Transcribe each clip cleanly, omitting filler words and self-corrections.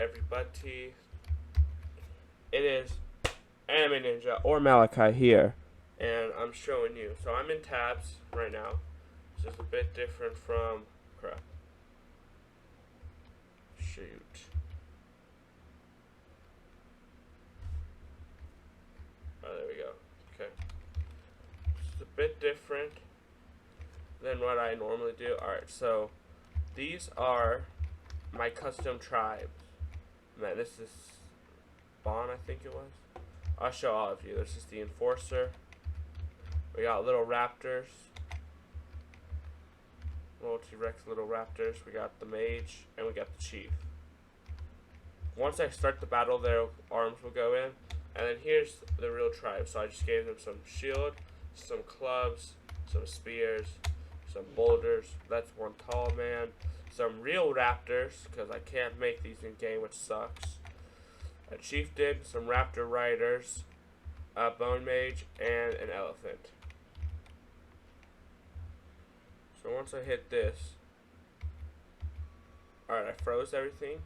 everybody? It is Anime Ninja or Malachi here, and I'm showing you. So I'm in tabs right now. It's just a bit different from crap. Shoot. Oh, there we go. Okay. It's a bit different than what I normally do. Alright, so these are my custom tribes. Man, this is Spawn, I think it was. I'll show all of you. This is the Enforcer. We got little raptors. Little T-Rex little raptors. We got the Mage, and we got the Chief. Once I start the battle, their arms will go in. And then here's the real tribe. So I just gave them some shield, some clubs, some spears, some boulders. That's one tall man. Some real raptors, because I can't make these in game, which sucks. A chieftain, some raptor riders, a bone mage, and an elephant. So once I hit this, alright, I froze everything.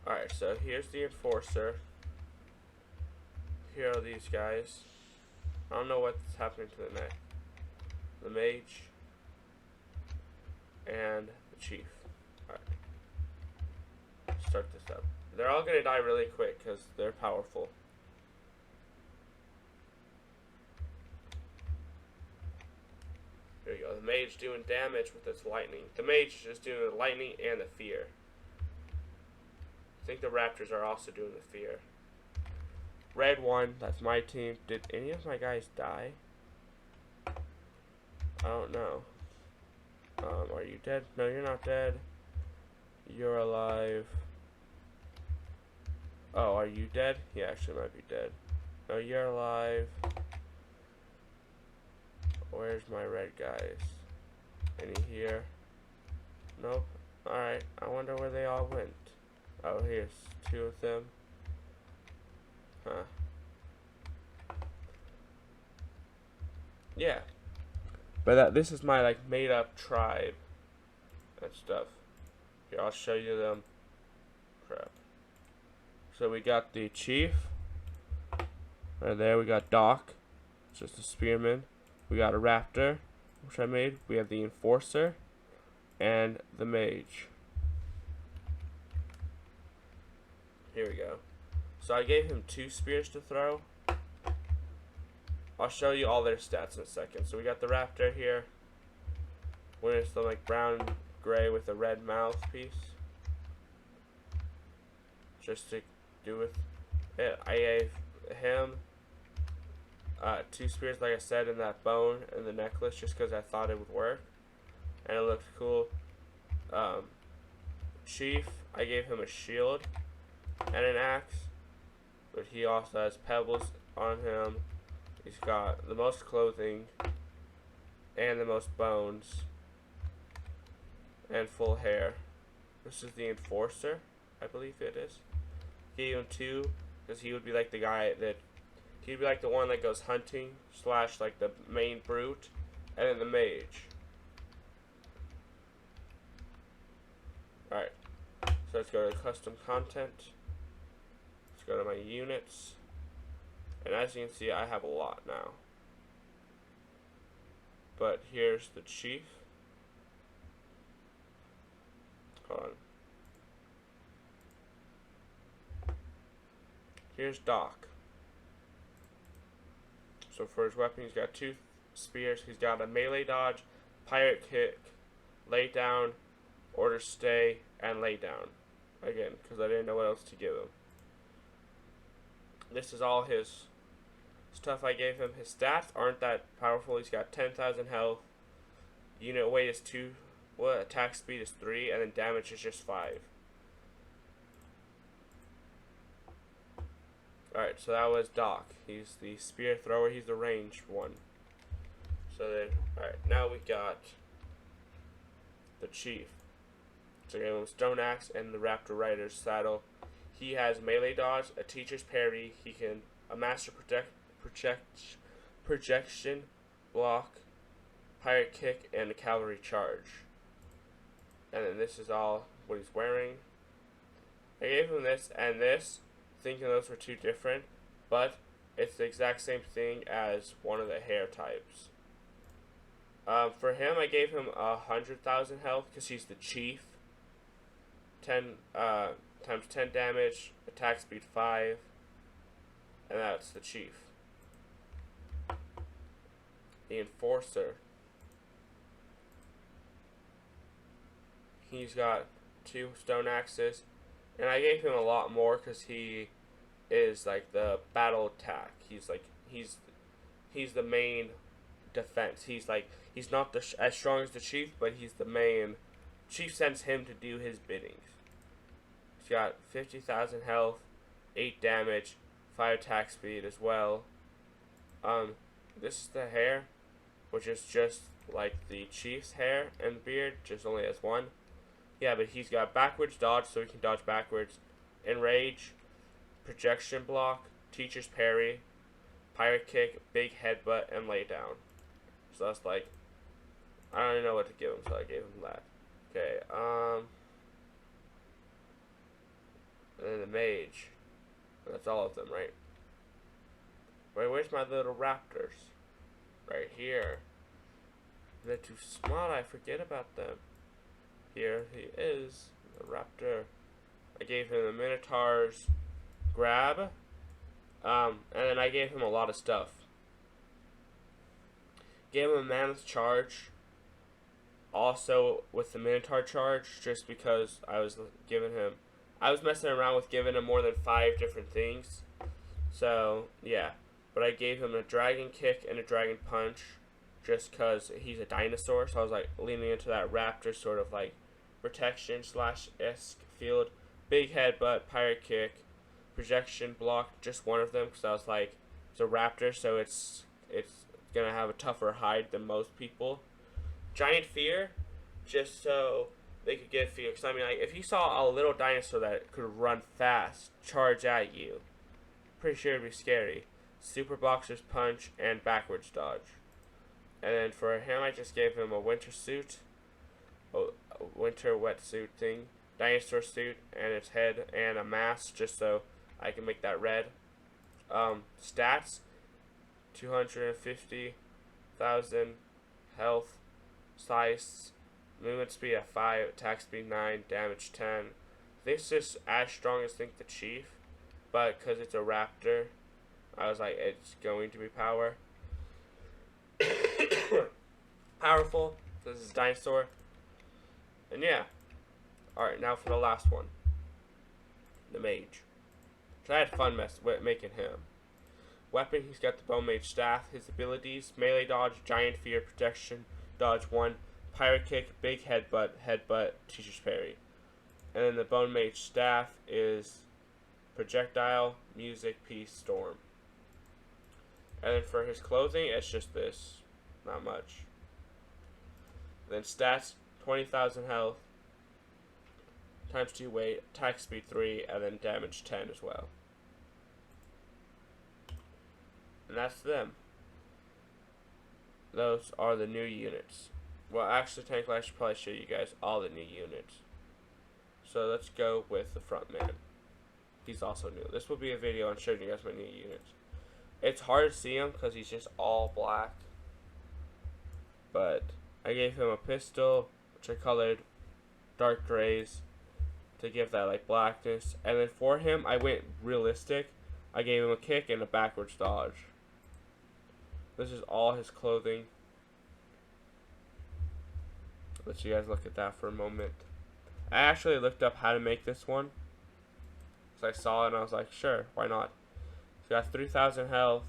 Alright, so here's the Enforcer. Here are these guys. I don't know what's happening to the neck. The Mage, and the Chief. Alright. Start this up. They're all gonna die really quick because they're powerful. Here we go. The Mage doing damage with its lightning. The Mage is doing the lightning and the fear. I think the Raptors are also doing the fear. Red one, that's my team. Did any of my guys die? I don't know. Are you dead? No, you're not dead. You're alive. Oh, are you dead? You actually might be dead. No, you're alive. Where's my red guys? Any here? Nope. Alright, I wonder where they all went. Oh, here's two of them. Huh. Yeah. But this is my like made up tribe and stuff. Here, I'll show you them. Crap. So we got the Chief. Right there, we got Doc. It's just a spearman. We got a Raptor, which I made. We have the Enforcer and the Mage. Here we go. So I gave him 2 spears to throw. I'll show you all their stats in a second. So we got the Raptor here. When it's the like brown gray with a red mouthpiece. Just to do with it. I gave him 2 spears, like I said, in that bone and the necklace, just because I thought it would work. And it looked cool. Chief, I gave him a shield and an axe. But he also has pebbles on him. He's got the most clothing and the most bones and full hair. This is the Enforcer, I believe it is. Gave him 2 because he would be like the guy that he'd be like the one that goes hunting / like the main brute, and then the Mage. Alright, so let's go to custom content. Let's go to my units. And as you can see, I have a lot now. But here's the Chief. Hold on. Here's Doc. So for his weapon, he's got 2 spears. He's got a melee dodge, pirate kick, lay down, order stay, and lay down. Again, because I didn't know what else to give him. This is all his stuff I gave him. His stats aren't that powerful. He's got 10,000 health. Unit weight is 2. Well, attack speed is 3, and then damage is just 5. Alright, so that was Doc. He's the spear thrower. He's the ranged one. So then, alright, now we got the Chief. So I gave him Stone Axe and the Raptor Rider's saddle. He has melee dodge, a teacher's parry. He can a master projection block, pirate kick, and a cavalry charge. And then this is all what he's wearing. I gave him this and this, thinking those were two different, but it's the exact same thing as one of the hair types. For him, I gave him 100,000 health because he's the chief. 10 times 10 damage, attack speed 5, and that's the chief. The enforcer. He's got 2 stone axes, and I gave him a lot more because he is like the battle attack. He's the main defense. He's not as strong as the chief, but he's the main. Chief sends him to do his biddings. He's got 50,000 health, 8 damage, 5 attack speed as well. This is the hair, which is just like the chief's hair and beard, just only has one. Yeah, but he's got backwards dodge, so he can dodge backwards. Enrage, projection block, teacher's parry, pirate kick, big headbutt, and lay down. So that's like, I don't even know what to give him, so I gave him that. Okay, and then the mage. That's all of them, right? Wait, where's my little raptors? Right here. They're too small, I forget about them. Here he is, the raptor. I gave him the Minotaur's grab. And then I gave him a lot of stuff. Gave him a Mammoth charge. Also with the Minotaur charge, just because I was messing around with giving him more than 5 different things. So, yeah. But I gave him a dragon kick and a dragon punch, just because he's a dinosaur. So I was like leaning into that raptor sort of like protection / esque field. Big headbutt, pirate kick, projection block, just one of them, because I was like, it's a raptor, so it's gonna have a tougher hide than most people. Giant fear, just so they could get fear. Because I mean, like, if you saw a little dinosaur that could run fast, charge at you, pretty sure it'd be scary. Super boxer's punch and backwards dodge. And then for him, I just gave him a winter suit, a winter wetsuit thing, dinosaur suit, and its head, and a mask, just so I can make that red. Stats: 250,000 health, size, movement speed at 5, attack speed 9, damage 10. This is as strong as the chief, but because it's a raptor, I was like, it's going to be power. Powerful. This is dinosaur. And yeah. Alright, now for the last one. The mage. So I had fun making him. Weapon, he's got the Bone Mage Staff. His abilities: melee dodge, giant fear, protection, dodge 1, pirate kick, big headbutt, teacher's parry. And then the Bone Mage Staff is projectile, music, peace, storm. And then for his clothing, it's just this. Not much. Then stats: 20,000 health, times 2 weight, attack speed 3, and then damage 10 as well. And that's them. Those are the new units. Well, actually, technically, I should probably show you guys all the new units. So let's go with the front man. He's also new. This will be a video on showing you guys my new units. It's hard to see him because he's just all black. But I gave him a pistol, which I colored dark grays to give that like blackness. And then for him, I went realistic. I gave him a kick and a backwards dodge. This is all his clothing. Let you guys look at that for a moment. I actually looked up how to make this one. So I saw it and I was like, sure, why not? He's got 3,000 health,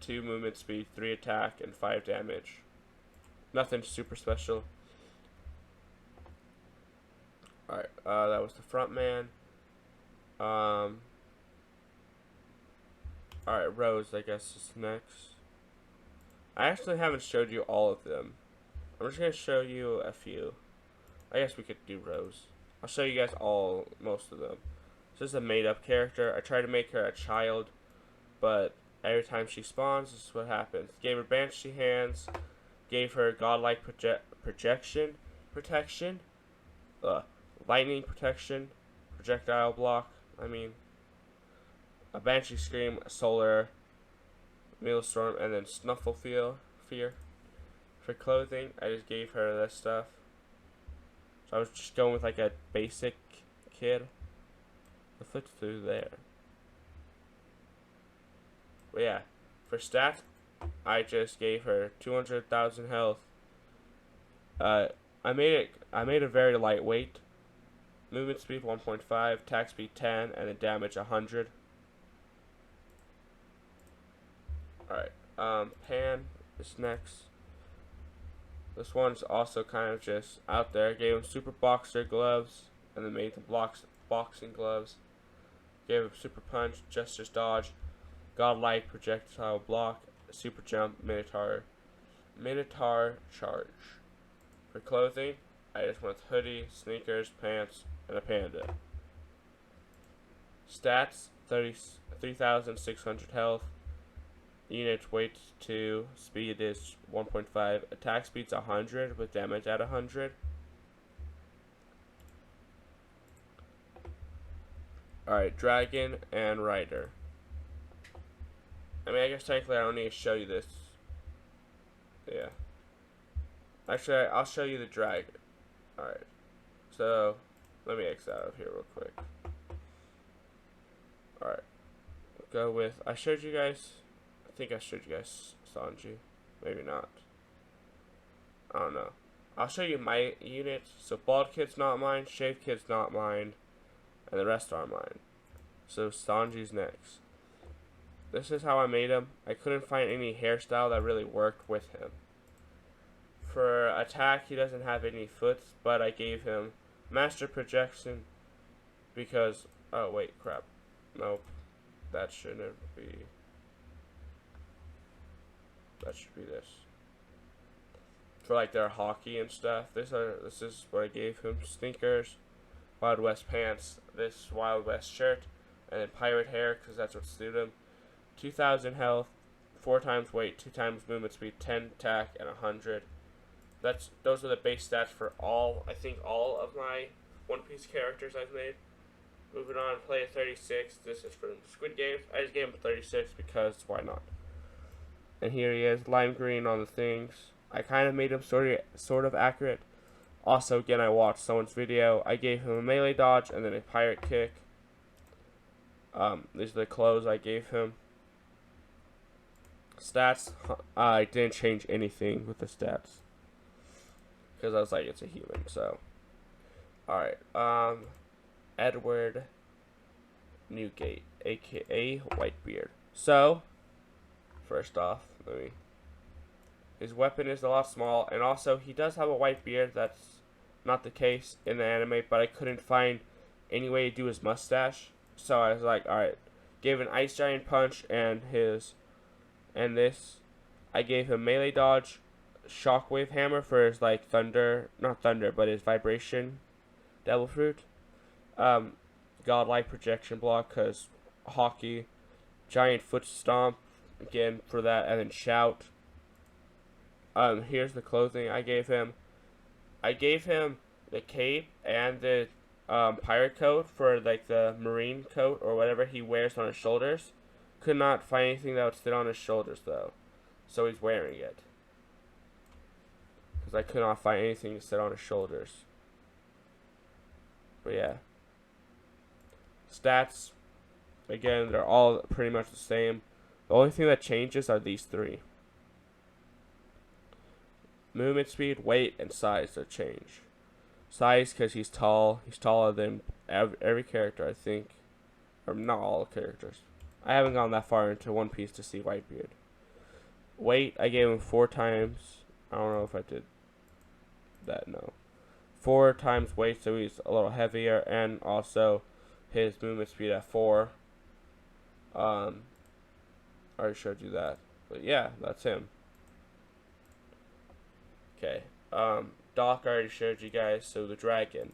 2 movement speed, 3 attack, and 5 damage. Nothing super special. Alright, that was the front man. Alright, Rose, I guess, is next. I actually haven't showed you all of them. I'm just going to show you a few. I guess we could do Rose. I'll show you guys most of them. This is a made-up character. I tried to make her a child, but every time she spawns, this is what happens. Gave her Banshee hands. Gave her godlike protection, lightning protection, projectile block. I mean, a Banshee Scream, a Solar, Storm, and then Snuffle Fear. For clothing, I just gave her this stuff. So I was just going with like a basic kid. The foot's through there. But yeah, for stats, I just gave her 200,000 health. I made it very lightweight. Movement speed 1.5, attack speed 10, and then damage 100. Alright, Pan is next. This one's also kind of just out there. Gave him super boxer gloves, and then made them boxing gloves. Gave him super punch, Jester's dodge, godlike projectile block, super jump, Minotaur charge. For clothing, I just went with hoodie, sneakers, pants, and a panda. Stats: 3,600 health. Unit weight 2, speed is 1.5, attack speed's 100 with damage at 100. Alright, Dragon and Rider. I mean, I guess technically I don't need to show you this. Yeah. Actually, I'll show you the Dragon. Alright. So, let me exit out of here real quick. Alright. Go with, I showed you guys, I think I showed you guys Sanji. Maybe not. I don't know. I'll show you my units. So Bald Kid's not mine, Shaved Kid's not mine, and the rest are mine. So Sanji's next. This is how I made him. I couldn't find any hairstyle that really worked with him. For attack, he doesn't have any foots, but I gave him Master Projection because, oh wait, crap. Nope. That shouldn't be. That should be this. For like their hockey and stuff. This is what I gave him. Sneakers, Wild West pants, this Wild West shirt, and then pirate hair because that's what suited him. 2,000 health, 4 times weight, 2 times movement speed, 10 attack, and 100. Those are the base stats for all of my One Piece characters I've made. Moving on, play a 36. This is from Squid Games. I just gave him 36 because why not? And here he is, lime green on the things. I kind of made him sort of accurate. Also, again, I watched someone's video. I gave him a melee dodge and then a pirate kick. These are the clothes I gave him. Stats, I didn't change anything with the stats. Because I was like, it's a human, so. Alright, Edward Newgate, aka Whitebeard. So, first off, his weapon is a lot small, and also he does have a white beard. That's not the case in the anime, but I couldn't find any way to do his mustache, so I was like, alright, gave an Ice Giant punch and this. I gave him melee dodge, shockwave hammer for his like not thunder, but his vibration devil fruit. Godlike projection block because hockey, giant foot stomp again for that, and then shout. Here's the clothing I gave him. I gave him the cape and the pirate coat for like the marine coat or whatever he wears on his shoulders. Could not find anything that would sit on his shoulders though, so he's wearing it. Because I could not find anything to sit on his shoulders. But yeah. Stats, again, they're all pretty much the same. The only thing that changes are these three. Movement speed, weight, and size that change. Size because he's tall. He's taller than every character, I think. Or not all characters. I haven't gone that far into One Piece to see Whitebeard. Weight, I gave him 4 times. I don't know if I did that, no. 4 times weight, so he's a little heavier. And also his movement speed at 4. I already showed you that. But yeah, that's him. Okay. Doc I already showed you guys, so the dragon.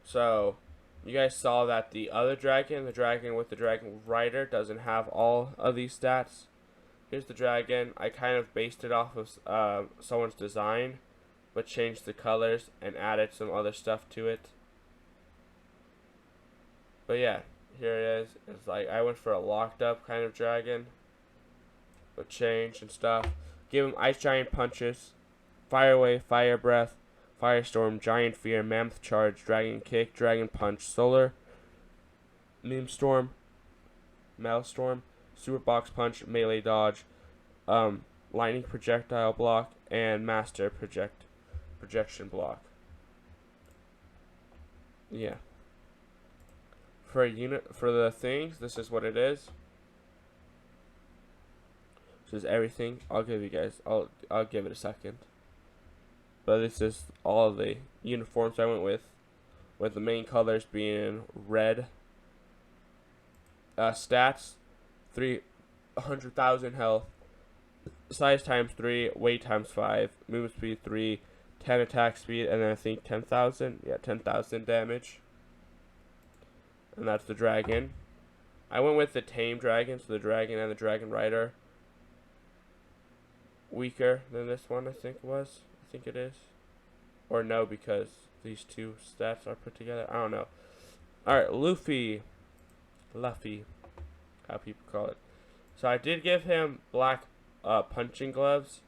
So, you guys saw that the other dragon, the dragon with the dragon rider, doesn't have all of these stats. Here's the dragon. I kind of based it off of someone's design, but changed the colors and added some other stuff to it. But yeah, here it is. It's like I went for a locked up kind of dragon, but changed and stuff. Give him Ice Giant punches, Fire Wave, Fire Breath, Firestorm, Giant Fear, Mammoth Charge, Dragon Kick, Dragon Punch, Solar, Meme Storm, Maelstrom, Super Box Punch, Melee Dodge, Lightning Projectile Block, and Master Projection Block. Yeah. For a unit, for the things, this is what it is. This is everything. I'll give you guys. I'll give it a second. But this is all the uniforms I went with the main colors being red. Stats, 300,000 health, size times 3, weight times 5, movement speed 3, 10 attack speed, and then I think 10,000. Yeah, 10,000 damage. And that's the dragon. I went with the tame dragon, so the dragon and the dragon rider. Weaker than this one, I think it is. Or no, because these two stats are put together. I don't know. Alright, Luffy, how people call it. So I did give him black punching gloves,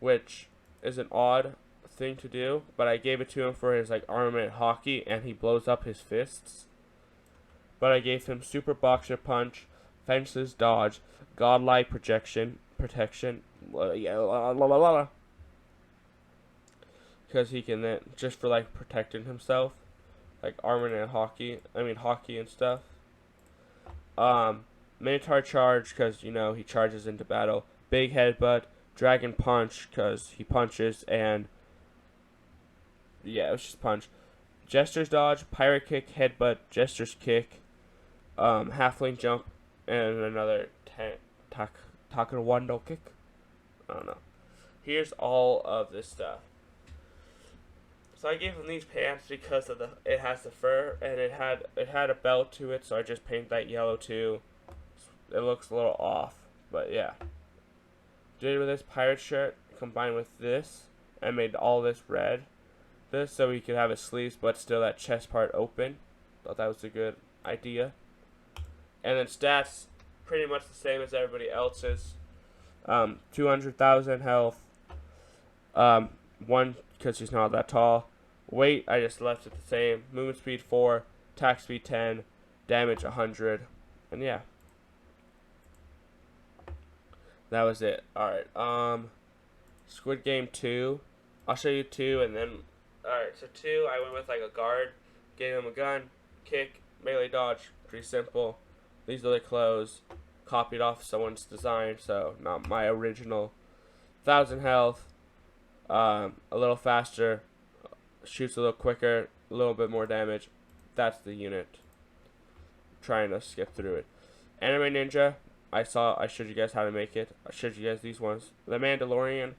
which is an odd thing to do, but I gave it to him for his like armament hockey, and he blows up his fists. But I gave him Super Boxer Punch, Fences Dodge, Godlike Protection, because he can then, just for like protecting himself, like armor and hockey and stuff. Minotaur Charge, because you know he charges into battle. Big Headbutt, Dragon Punch, because he punches, and yeah, it was just punch. Jester's Dodge, Pirate Kick, Headbutt, Jester's Kick, Halfling Jump, and another Taekwondo Kick. I don't know. Here's all of this stuff. So I gave him these pants because of it has the fur, and it had a belt to it, so I just painted that yellow too. It looks a little off, but yeah. Did it with this pirate shirt combined with this, and made all this red. This so he could have his sleeves, but still that chest part open. Thought that was a good idea. And then stats, pretty much the same as everybody else's. 200,000 health. 1, because he's not that tall. Weight, I just left it the same. Movement speed 4, attack speed 10, damage 100, and yeah. That was it. Alright, Squid Game 2. I'll show you 2, and then, alright, so 2, I went with like a guard. Gave him a gun, kick, melee dodge, pretty simple. These are the clothes. Copied off someone's design, so not my original. 1,000 health, a little faster, shoots a little quicker, a little bit more damage. That's the unit. I'm trying to skip through it. Anime Ninja, I showed you guys how to make it. I showed you guys these ones. The Mandalorian,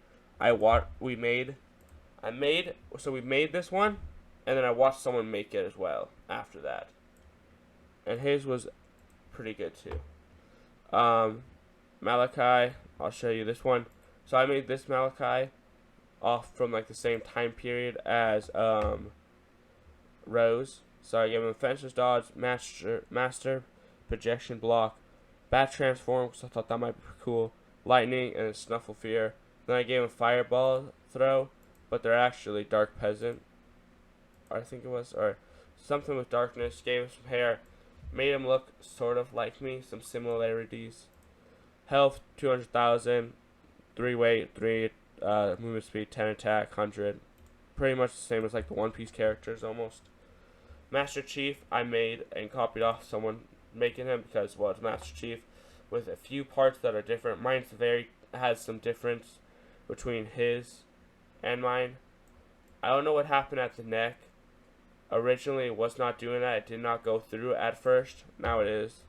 we made this one, and then I watched someone make it as well after that. And his was pretty good too. Malachi, I'll show you this one. So I made this Malachi off from like the same time period as Rose. So I gave him Fencer's Dodge, Master Projection Block, Bat Transform, because I thought that might be cool, Lightning, and then Snuffle Fear. Then I gave him Fireball Throw, but they're actually Dark Peasant, I think it was, or something with darkness. Gave him some hair, made him look sort of like me, some similarities. Health, 200,000, 3 weight, 3 movement speed, 10 attack, 100. Pretty much the same as like the One Piece characters almost. Master Chief, I made and copied off someone making him because, well, it's Master Chief with a few parts that are different. Mine's has some difference between his and mine. I don't know what happened at the neck. Originally, it was not doing that. It did not go through at first. Now it is.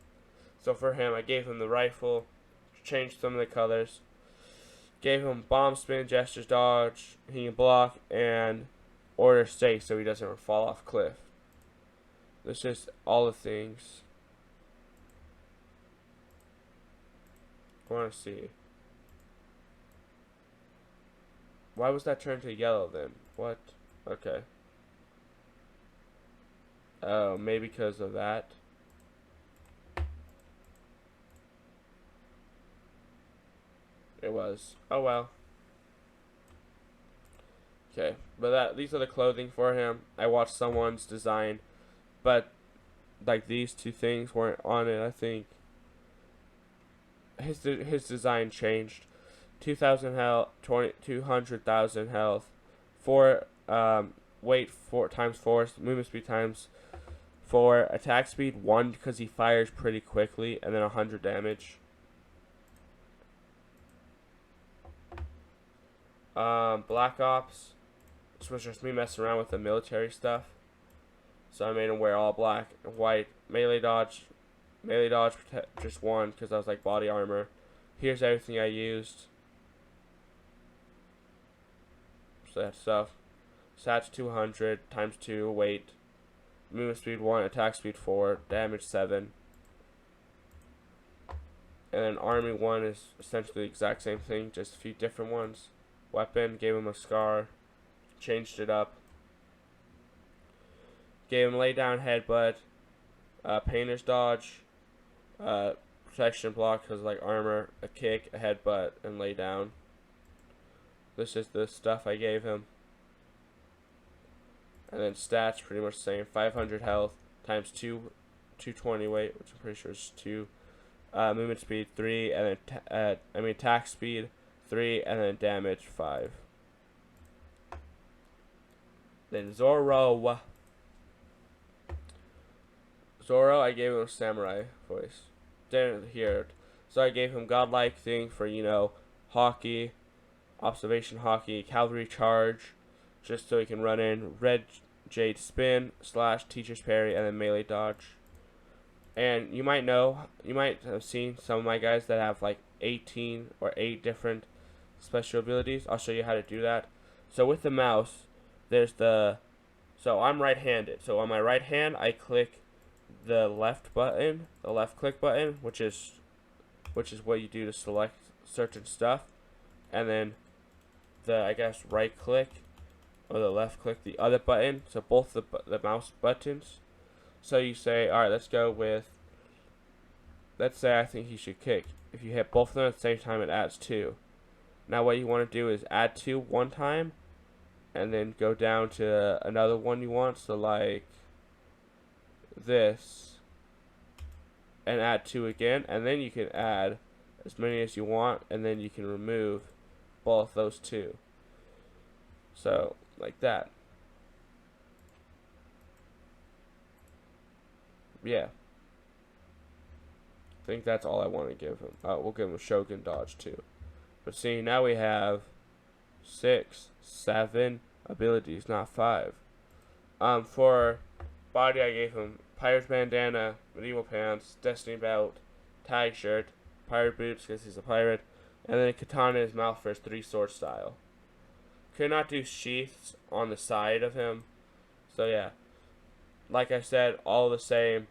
So for him, I gave him the rifle, changed some of the colors, gave him bomb spin, gestures dodge, he can block, and order stay so he doesn't fall off cliff. This is all the things. I want to see. Why was that turned to yellow then? What? Okay. Oh, maybe because of that. It was. Oh well. Okay, but these are the clothing for him. I watched someone's design, but like these two things weren't on it. I think his design changed. 2,000 health, 200,000 health, 4 weight 4 times 4, movement speed times 4, attack speed 1 because he fires pretty quickly, and then 100 damage. Black Ops. This was just me messing around with the military stuff. So I made him wear all black and white. Melee dodge, just 1 because I was like body armor. Here's everything I used. So that stuff. Stats 200 times 2 weight. Movement speed 1, attack speed 4, damage 7. And then army 1 is essentially the exact same thing, just a few different ones. Weapon, gave him a scar, changed it up. Gave him lay down headbutt, painter's dodge, protection block because like armor, a kick, a headbutt, and lay down. This is the stuff I gave him. And then stats pretty much the same. 500 health times 2, 220 weight, which I'm pretty sure is 2. Movement speed 3, and then attack speed 3, and then damage 5. Then Zoro, I gave him a samurai voice. Didn't hear it, so I gave him godlike thing for hockey, observation hockey, cavalry charge, just so he can run in. Red jade spin / teacher's parry, and then melee dodge. And you might have seen some of my guys that have like 18 or 8 different special abilities. I'll show you how to do that. So with the mouse, so I'm right-handed. So on my right hand, I click the left click button, which is what you do to select certain stuff, and then the right click or the left click the other button. So both the mouse buttons. So you say, all right, let's go with. Let's say I think he should kick. If you hit both of them at the same time, it adds 2. Now what you want to do is add 2 one time, and then go down to another one you want. So like this, and add 2 again, and then you can add as many as you want, and then you can remove both those 2. So like that. Yeah. I think that's all I want to give him. We'll give him a Shogun dodge too. But see, now we have 6, 7 abilities, not 5. For body, I gave him Pirate's Bandana, Medieval Pants, Destiny Belt, Tag Shirt, Pirate Boots because he's a pirate, and then a katana in his mouth for his 3-sword style. Could not do sheaths on the side of him. So yeah. Like I said, all the same.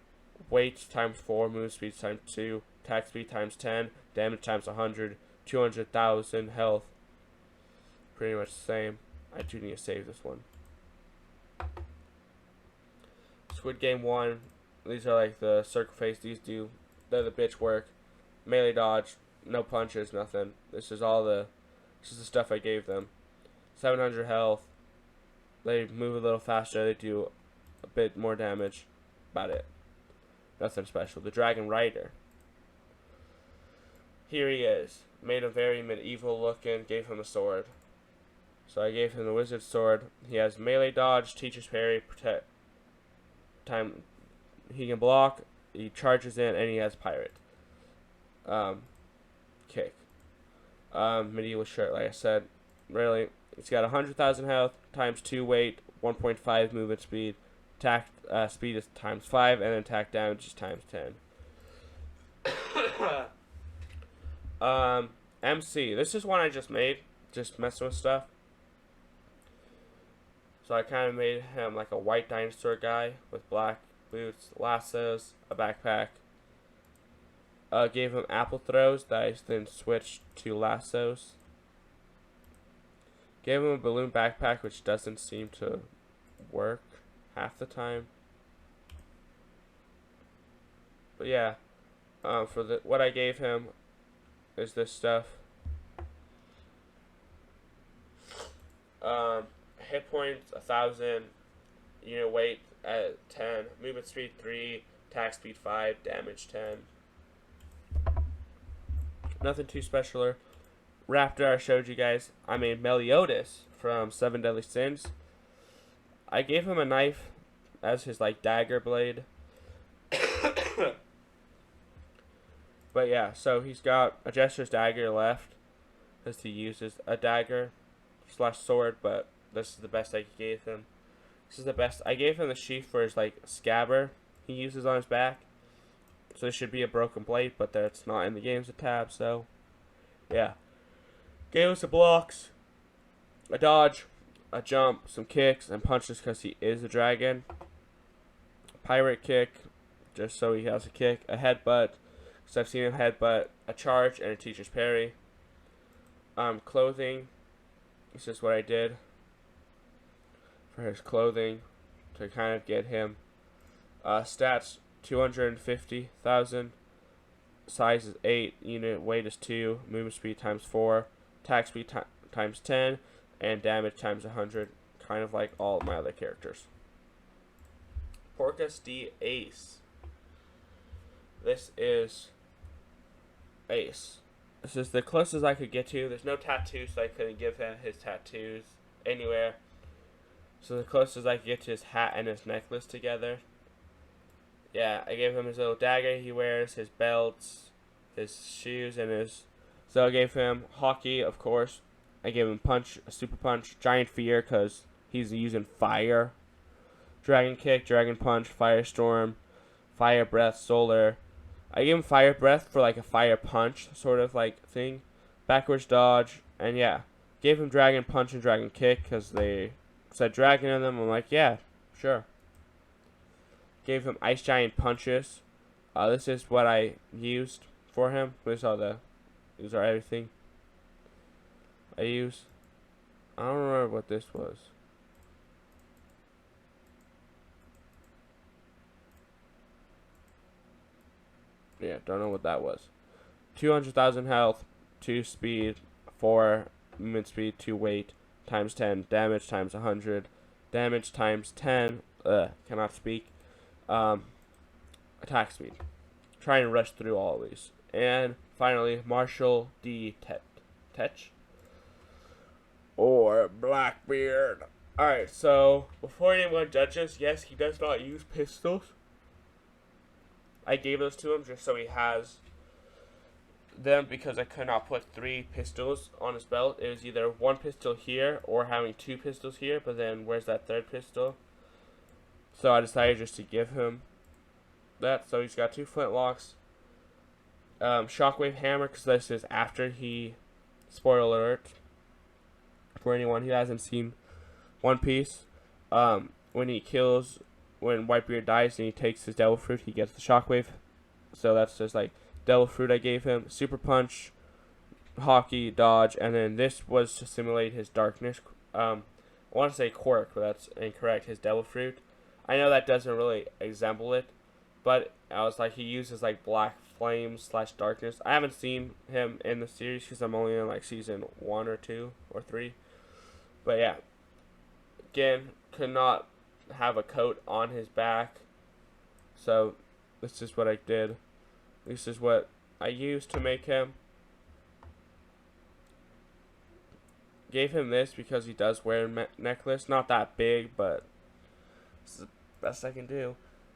Weight times 4, move speed times 2, attack speed times 10, damage times 100, 200,000 health. Pretty much the same. I do need to save this one. Squid Game 1. These are like the circle face. They're the bitch work. Melee dodge, no punches, nothing. This is the stuff I gave them. 700 health. They move a little faster. They do a bit more damage. About it. Nothing special. The Dragon Rider. Here he is. Made him very medieval looking. Gave him a sword. So I gave him the wizard sword. He has melee dodge, teacher's parry, protect. He can block. He charges in, and he has pirate. Kick. Medieval shirt, like I said. Really, it's got 100,000 health times 2 weight, 1.5 movement speed. Attack speed is times 5, and then attack damage is times 10. MC. This is one I just made, just messing with stuff. So I kind of made him like a white dinosaur guy with black boots, lassos, a backpack. Gave him apple throws that I then switched to lassos. Gave him a balloon backpack, which doesn't seem to work half the time. But yeah, for what I gave him is this stuff. Hit points 1,000, unit weight at 10, movement speed 3, attack speed 5, damage 10. Nothing too special. Raptor, I showed you guys. I made Meliodas from 7 Deadly Sins. I gave him a knife as his like dagger blade. But yeah, so he's got a Jester's dagger left, as he uses a dagger / sword, but this is the best I gave him. This is the best. I gave him the sheath for his like scabbard he uses on his back. So this should be a broken blade, but that's not in the game's tab, so yeah. Gave us the blocks, a dodge, a jump, some kicks, and punches because he is a dragon. Pirate kick, just so he has a kick. A headbutt, because I've seen him headbutt. A charge and a teacher's parry. Clothing, this is what I did for his clothing to kind of get him. Stats 250,000. Size is 8. Unit weight is 2. Movement speed times 4. Attack speed times 10. And damage times 100. Kind of like all of my other characters. Porcus D Ace. This is Ace. This is the closest I could get to. There's no tattoos, so I couldn't give him his tattoos anywhere. So the closest I could get to his hat and his necklace together. Yeah, I gave him his little dagger he wears, his belts, his shoes, and his... So I gave him hockey, of course. I gave him punch, a super punch, giant fear, because he's using fire. Dragon kick, dragon punch, firestorm, fire breath, solar. I gave him fire breath for like a fire punch sort of like thing. Backwards dodge, and yeah. Gave him dragon punch and dragon kick, because they said dragon in them. I'm like, yeah, sure. Gave him ice giant punches. This is what I used for him. These are everything I use. I don't remember what this was. Yeah, don't know what that was. 200,000 health, 2 speed, 4 movement speed, 2 weight, times 10, damage times 100, damage times 10, cannot speak. Attack speed. Try and rush through all of these. And finally, Marshall D. Tetch. Or Blackbeard. Alright, so before anyone judges, yes, he does not use pistols. I gave those to him just so he has them because I could not put 3 pistols on his belt. It was either 1 pistol here or having 2 pistols here, but then where's that 3rd pistol? So I decided just to give him that. So he's got 2 flintlocks. Shockwave hammer, because this is after he... Spoiler alert. For anyone who hasn't seen One Piece. When Whitebeard dies and he takes his devil fruit, he gets the shockwave. So that's just like devil fruit I gave him. Super punch, hockey, dodge, and then this was to simulate his darkness. I want to say quirk, but that's incorrect. His devil fruit. I know that doesn't really resemble it, but I was like, he uses like black flames / darkness. I haven't seen him in the series because I'm only in like season 1 or 2 or 3. But yeah, again, could not have a coat on his back, so this is what I did. This is what I used to make him. Gave him this because he does wear a necklace. Not that big, but this is the best I can do.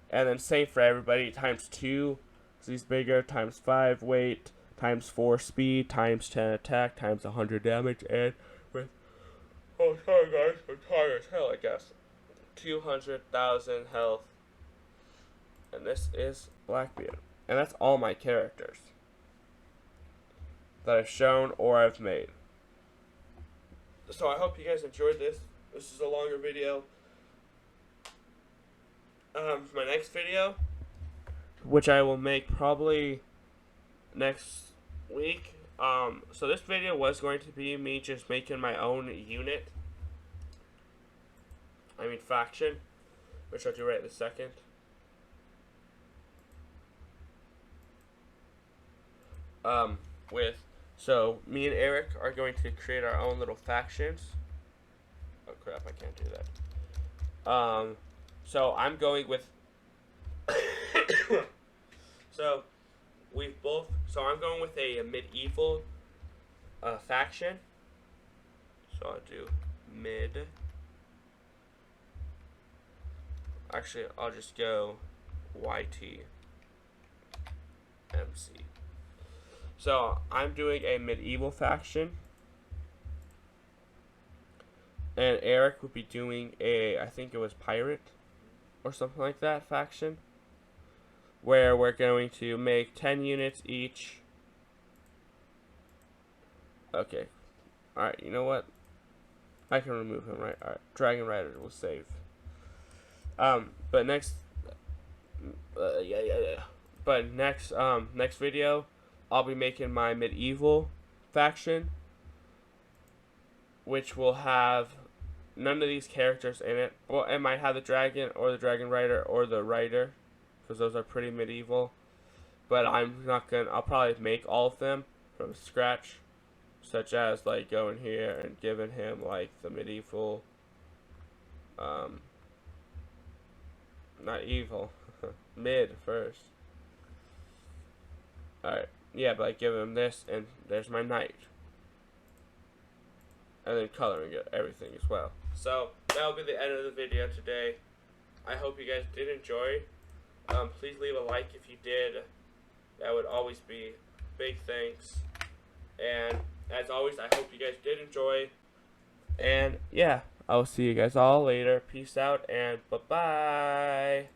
And then same for everybody, times 2, so he's bigger, times 5 weight, times 4 speed, times 10 attack, times 100 damage, and with, oh sorry guys, I'm tired as hell I guess, 200,000 health. And this is Blackbeard. And that's all my characters that I've shown or I've made. So I hope you guys enjoyed this. This is a longer video. My next video, which I will make probably next week, So this video was going to be me just making my own unit. I mean faction, which I'll do right this second. So me and Eric are going to create our own little factions. Oh crap, I can't do that. So I'm going with so I'm going with a medieval faction. So I'll do mid. Actually, I'll just go YT MC. So I'm doing a medieval faction, and Eric would be doing I think it was pirate or something like that faction, where we're going to make 10 units each. Okay, alright, you know what? I can remove him, right? Alright, Dragon Rider will save. But next, But next video, I'll be making my medieval faction, which will have none of these characters in it. Well, it might have the dragon or the dragon rider or the rider, because those are pretty medieval. But I'll probably make all of them from scratch, such as like going here and giving him like the medieval, not evil, mid first. Alright, yeah, but I give him this, and there's my knight. And then coloring it, everything as well. So, that'll be the end of the video today. I hope you guys did enjoy. Please leave a like if you did. That would always be big thanks. And, as always, I hope you guys did enjoy. And, yeah, I'll see you guys all later. Peace out, and bye-bye.